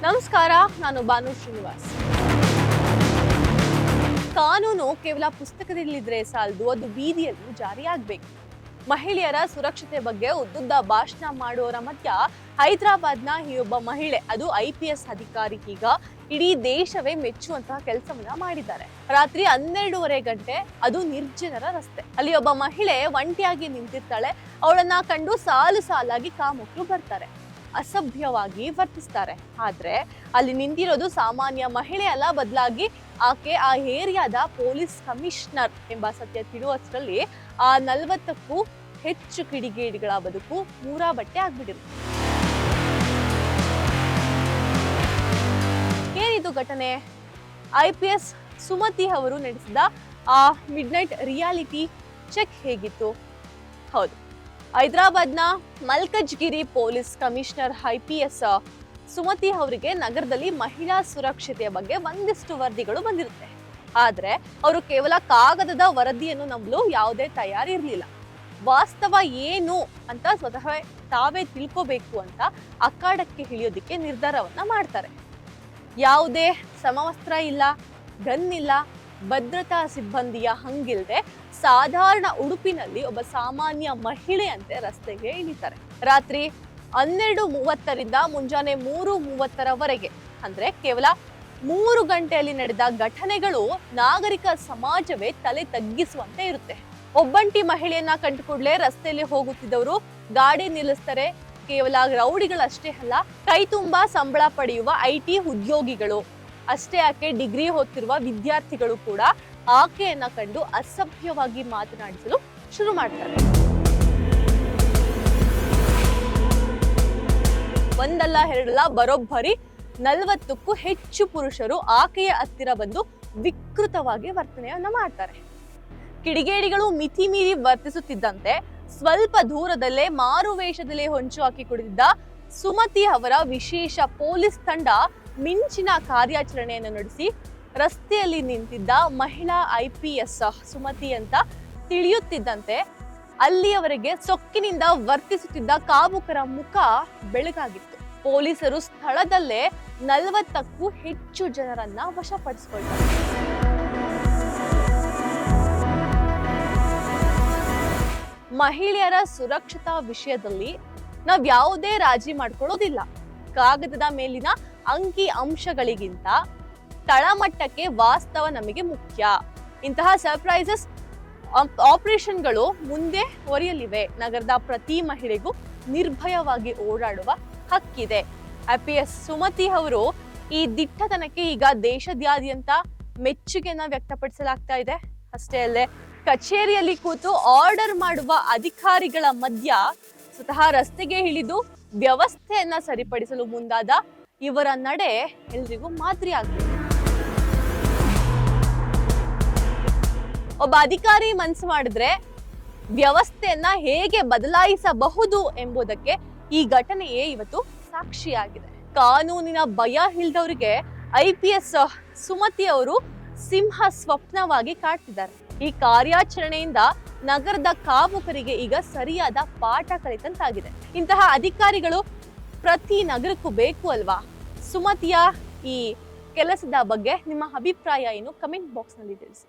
ನಮಸ್ಕಾರ, ನಾನು ಭಾನು ಶ್ರೀನಿವಾಸ್. ಕಾನೂನು ಕೇವಲ ಪುಸ್ತಕದಲ್ಲಿದ್ರೆ ಸಾಲದು, ಅದು ಬೀದಿಯಲ್ಲೂ ಜಾರಿಯಾಗಬೇಕು. ಮಹಿಳೆಯರ ಸುರಕ್ಷತೆ ಬಗ್ಗೆ ಉದ್ದುದ್ದ ಭಾಷಣ ಮಾಡುವವರ ಮಧ್ಯ ಹೈದರಾಬಾದ್ನ ಈ ಒಬ್ಬ ಮಹಿಳೆ, ಅದು IPS ಅಧಿಕಾರಿ, ಈಗ ಇಡೀ ದೇಶವೇ ಮೆಚ್ಚುವಂತಹ ಕೆಲಸವನ್ನ ಮಾಡಿದ್ದಾರೆ. ರಾತ್ರಿ 12:30 ಗಂಟೆ, ಅದು ನಿರ್ಜನರ ರಸ್ತೆ. ಅಲ್ಲಿ ಒಬ್ಬ ಮಹಿಳೆ ಒಂಟಿಯಾಗಿ ನಿಂತಿರ್ತಾಳೆ. ಅವಳನ್ನ ಕಂಡು ಸಾಲು ಸಾಲಾಗಿ ಕಾಮುಕರು ಬರ್ತಾರೆ, ಅಸಭ್ಯವಾಗಿ ವರ್ತಿಸ್ತಾರೆ. ಆದ್ರೆ ಅಲ್ಲಿ ನಿಂತಿರೋದು ಸಾಮಾನ್ಯ ಮಹಿಳೆ ಅಲ್ಲ, ಬದಲಾಗಿ ಆಕೆ ಆ ಏರಿಯಾದ ಪೊಲೀಸ್ ಕಮಿಷನರ್ ಎಂಬ ಸತ್ಯ ತಿಳಿಯುವಷ್ಟರಲ್ಲಿ ಆ 40ಕ್ಕೂ ಹೆಚ್ಚು ಕಿಡಿಗೇಡಿಗಳ ಬದುಕು ಮೂರಾ ಬಟ್ಟೆ ಆಗ್ಬಿಟ್ಟಿರುತ್ತೆ. ಏನಿದು ಘಟನೆ? IPS ಸುಮತಿ ಅವರು ನಡೆಸಿದ ಆ ಮಿಡ್ನೈಟ್ ರಿಯಾಲಿಟಿ ಚೆಕ್ ಹೇಗಿತ್ತು? ಹೌದು, ಹೈದರಾಬಾದ್ನ ಮಲ್ಕಜ್ಗಿರಿ ಪೊಲೀಸ್ ಕಮಿಷನರ್ IPS ಸುಮತಿ ಅವರಿಗೆ ನಗರದಲ್ಲಿ ಮಹಿಳಾ ಸುರಕ್ಷತೆಯ ಬಗ್ಗೆ ಒಂದಿಷ್ಟು ವರದಿಗಳು ಬಂದಿರುತ್ತೆ. ಆದ್ರೆ ಅವರು ಕೇವಲ ಕಾಗದದ ವರದಿಯನ್ನು ನಂಬಲು ಯಾವುದೇ ತಯಾರಿರ್ಲಿಲ್ಲ. ವಾಸ್ತವ ಏನು ಅಂತ ಸ್ವತಃ ತಾವೇ ತಿಳ್ಕೋಬೇಕು ಅಂತ ಅಖಾಡಕ್ಕೆ ಇಳಿಯೋದಿಕ್ಕೆ ನಿರ್ಧಾರವನ್ನ ಮಾಡ್ತಾರೆ. ಯಾವುದೇ ಸಮವಸ್ತ್ರ ಇಲ್ಲ, ಗನ್ ಇಲ್ಲ, ಭದ್ರತಾ ಸಿಬ್ಬಂದಿಯ ಹಂಗಿಲ್ದೆ ಸಾಧಾರಣ ಉಡುಪಿನಲ್ಲಿ ಒಬ್ಬ ಸಾಮಾನ್ಯ ಮಹಿಳೆಯಂತೆ ರಸ್ತೆಗೆ ಇಳಿತಾರೆ. ರಾತ್ರಿ 12:30ರಿಂದ ಮುಂಜಾನೆ 3:30ರವರೆಗೆ, ಅಂದ್ರೆ ಕೇವಲ 3 ಗಂಟೆಯಲ್ಲಿ ನಡೆದ ಘಟನೆಗಳು ನಾಗರಿಕ ಸಮಾಜವೇ ತಲೆ ತಗ್ಗಿಸುವಂತೆ ಇರುತ್ತೆ. ಒಬ್ಬಂಟಿ ಮಹಿಳೆಯನ್ನ ಕಂಡು ಕೂಡಲೇ ರಸ್ತೆಯಲ್ಲಿ ಹೋಗುತ್ತಿದ್ದವರು ಗಾಡಿ ನಿಲ್ಲಿಸ್ತಾರೆ. ಕೇವಲ ರೌಡಿಗಳಷ್ಟೇ ಅಲ್ಲ, ಕೈ ತುಂಬಾ ಸಂಬಳ ಪಡೆಯುವ IT ಉದ್ಯೋಗಿಗಳು ಅಷ್ಟೇ ಯಾಕೆ, ಡಿಗ್ರಿ ಓದ್ತಿರುವ ವಿದ್ಯಾರ್ಥಿಗಳು ಕೂಡ ಆಕೆಯನ್ನ ಕಂಡು ಅಸಭ್ಯವಾಗಿ ಮಾತನಾಡಿಸಲು ಶುರು ಮಾಡ್ತಾರೆ. ಒಂದಲ್ಲ ಎರಡಲ್ಲ, ಬರೋಬ್ಬರಿ 40ಕ್ಕೂ ಹೆಚ್ಚು ಪುರುಷರು ಆಕೆಯ ಹತ್ತಿರ ಬಂದು ವಿಕೃತವಾಗಿ ವರ್ತನೆಯನ್ನ ಮಾಡ್ತಾರೆ. ಕಿಡಿಗೇಡಿಗಳು ಮಿತಿ ಮೀರಿ ವರ್ತಿಸುತ್ತಿದ್ದಂತೆ ಸ್ವಲ್ಪ ದೂರದಲ್ಲೇ ಮಾರುವೇಷದಲ್ಲಿ ಹೊಂಚು ಹಾಕಿ ಕುಳಿತಿದ್ದ ಸುಮತಿ ಅವರ ವಿಶೇಷ ಪೊಲೀಸ್ ತಂಡ ಮಿಂಚಿನ ಕಾರ್ಯಾಚರಣೆಯನ್ನು ನಡೆಸಿ ರಸ್ತೆಯಲ್ಲಿ ನಿಂತಿದ್ದ ಮಹಿಳಾ IPS ಸುಮತಿ ಅಂತ ತಿಳಿಯುತ್ತಿದ್ದಂತೆ ಅಲ್ಲಿಯವರೆಗೆ ಸೊಕ್ಕಿನಿಂದ ವರ್ತಿಸುತ್ತಿದ್ದ ಕಾಮುಕರ ಮುಖ ಬೆಳಗಾಗಿತ್ತು. ಪೊಲೀಸರು ಸ್ಥಳದಲ್ಲೇ 40ಕ್ಕೂ ಹೆಚ್ಚು ಜನರನ್ನ ವಶಪಡಿಸಿಕೊಳ್ತಾರೆ. ಮಹಿಳೆಯರ ಸುರಕ್ಷತಾ ವಿಷಯದಲ್ಲಿ ನಾವ್ ಯಾವುದೇ ರಾಜಿ ಮಾಡ್ಕೊಳ್ಳೋದಿಲ್ಲ. ಕಾಗದದ ಮೇಲಿನ ಅಂಕಿ ಅಂಶಗಳಿಗಿಂತ ತಳಮಟ್ಟಕ್ಕೆ ವಾಸ್ತವ ನಮಗೆ ಮುಖ್ಯ. ಇಂತಹ ಸರ್ಪ್ರೈಸಸ್ ಆಪರೇಷನ್ಗಳು ಮುಂದೆ ಹೊರೆಯಲಿವೆ. ನಗರದ ಪ್ರತಿ ಮಹಿಳೆಗೂ ನಿರ್ಭಯವಾಗಿ ಓಡಾಡುವ ಹಕ್ಕಿದೆ. IPS ಸುಮತಿ ಅವರು ಈ ದಿಟ್ಟತನಕ್ಕೆ ಈಗ ದೇಶದಾದ್ಯಂತ ಮೆಚ್ಚುಗೆಯನ್ನ ವ್ಯಕ್ತಪಡಿಸಲಾಗ್ತಾ ಇದೆ. ಅಷ್ಟೇ ಅಲ್ಲದೆ ಕಚೇರಿಯಲ್ಲಿ ಕೂತು ಆರ್ಡರ್ ಮಾಡುವ ಅಧಿಕಾರಿಗಳ ಮಧ್ಯ ಸ್ವತಃ ರಸ್ತೆಗೆ ಇಳಿದು ವ್ಯವಸ್ಥೆಯನ್ನ ಸರಿಪಡಿಸಲು ಮುಂದಾದ ಇವರ ನಡೆ ಎಲ್ರಿಗೂ ಮಾದರಿ ಆಗ್ಬೇಕು. ಒಬ್ಬ ಅಧಿಕಾರಿ ಮನಸ್ಸು ಮಾಡಿದ್ರೆ ವ್ಯವಸ್ಥೆಯನ್ನ ಹೇಗೆ ಬದಲಾಯಿಸಬಹುದು ಎಂಬುದಕ್ಕೆ ಈ ಘಟನೆಯೇ ಇವತ್ತು ಸಾಕ್ಷಿಯಾಗಿದೆ. ಕಾನೂನಿನ ಭಯ ಇಲ್ದವರಿಗೆ IPS ಸುಮತಿ ಅವರು ಸಿಂಹ ಸ್ವಪ್ನವಾಗಿ ಕಾಡ್ತಿದ್ದಾರೆ. ಈ ಕಾರ್ಯಾಚರಣೆಯಿಂದ ನಗರದ ಕಾಮುಕರಿಗೆ ಈಗ ಸರಿಯಾದ ಪಾಠ ಕಲಿತಂತಾಗಿದೆ. ಇಂತಹ ಅಧಿಕಾರಿಗಳು ಪ್ರತಿ ನಗರಕ್ಕೂ ಬೇಕು ಅಲ್ವಾ? ಸುಮತಿಯ ಈ ಕೆಲಸದ ಬಗ್ಗೆ ನಿಮ್ಮ ಅಭಿಪ್ರಾಯ ಏನು? ಕಮೆಂಟ್ ಬಾಕ್ಸ್ ನಲ್ಲಿ ತಿಳಿಸಿ.